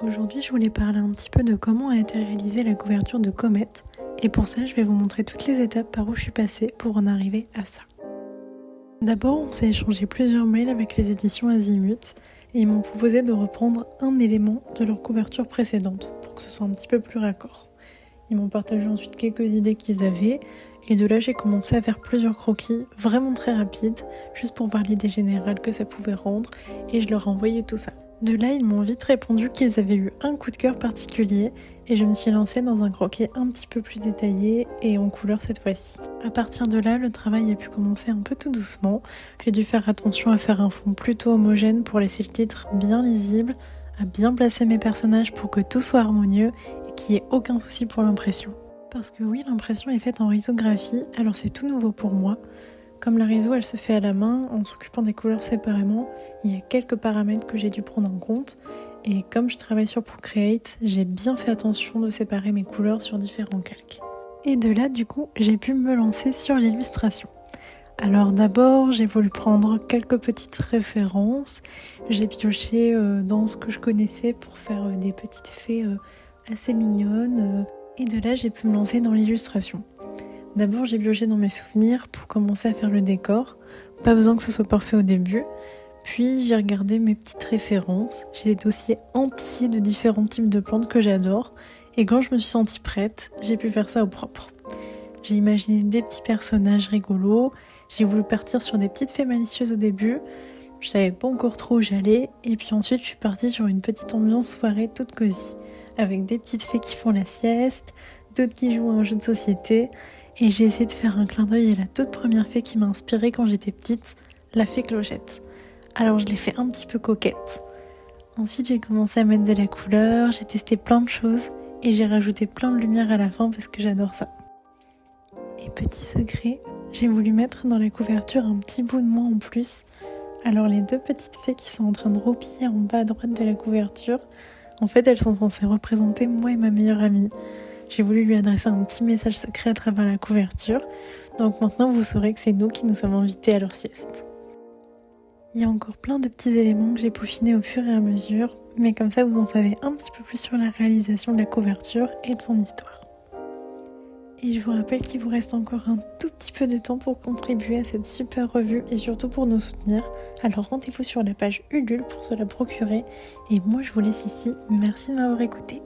Aujourd'hui, je voulais parler un petit peu de comment a été réalisée la couverture de Comet. Et pour ça, je vais vous montrer toutes les étapes par où je suis passée pour en arriver à ça. D'abord, on s'est échangé plusieurs mails avec les éditions Azimut et ils m'ont proposé de reprendre un élément de leur couverture précédente pour que ce soit un petit peu plus raccord. Ils m'ont partagé ensuite quelques idées qu'ils avaient et de là, j'ai commencé à faire plusieurs croquis vraiment très rapides juste pour voir l'idée générale que ça pouvait rendre et je leur ai envoyé tout ça. De là, ils m'ont vite répondu qu'ils avaient eu un coup de cœur particulier et je me suis lancée dans un croquis un petit peu plus détaillé et en couleur cette fois-ci. À partir de là, le travail a pu commencer un peu tout doucement. J'ai dû faire attention à faire un fond plutôt homogène pour laisser le titre bien lisible, à bien placer mes personnages pour que tout soit harmonieux et qu'il n'y ait aucun souci pour l'impression. Parce que oui, l'impression est faite en risographie, alors c'est tout nouveau pour moi. Comme la riso elle se fait à la main en s'occupant des couleurs séparément, il y a quelques paramètres que j'ai dû prendre en compte et comme je travaille sur Procreate, j'ai bien fait attention de séparer mes couleurs sur différents calques. Et de là du coup j'ai pu me lancer sur l'illustration. Alors d'abord j'ai voulu prendre quelques petites références, j'ai pioché dans ce que je connaissais pour faire des petites fées assez mignonnes et de là j'ai pu me lancer dans l'illustration. D'abord, j'ai pioché dans mes souvenirs pour commencer à faire le décor. Pas besoin que ce soit parfait au début. Puis, j'ai regardé mes petites références. J'ai des dossiers entiers de différents types de plantes que j'adore. Et quand je me suis sentie prête, j'ai pu faire ça au propre. J'ai imaginé des petits personnages rigolos. J'ai voulu partir sur des petites fées malicieuses au début. Je savais pas encore trop où j'allais. Et puis ensuite, je suis partie sur une petite ambiance soirée toute cosy. Avec des petites fées qui font la sieste, d'autres qui jouent à un jeu de société. Et j'ai essayé de faire un clin d'œil à la toute première fée qui m'a inspirée quand j'étais petite, la fée Clochette. Alors je l'ai fait un petit peu coquette. Ensuite j'ai commencé à mettre de la couleur, j'ai testé plein de choses et j'ai rajouté plein de lumière à la fin parce que j'adore ça. Et petit secret, j'ai voulu mettre dans la couverture un petit bout de moi en plus. Alors les deux petites fées qui sont en train de roupiller en bas à droite de la couverture, en fait elles sont censées représenter moi et ma meilleure amie. J'ai voulu lui adresser un petit message secret à travers la couverture. Donc maintenant, vous saurez que c'est nous qui nous sommes invités à leur sieste. Il y a encore plein de petits éléments que j'ai peaufinés au fur et à mesure, mais comme ça, vous en savez un petit peu plus sur la réalisation de la couverture et de son histoire. Et je vous rappelle qu'il vous reste encore un tout petit peu de temps pour contribuer à cette super revue et surtout pour nous soutenir. Alors rendez-vous sur la page Ulule pour se la procurer. Et moi, je vous laisse ici. Merci de m'avoir écouté.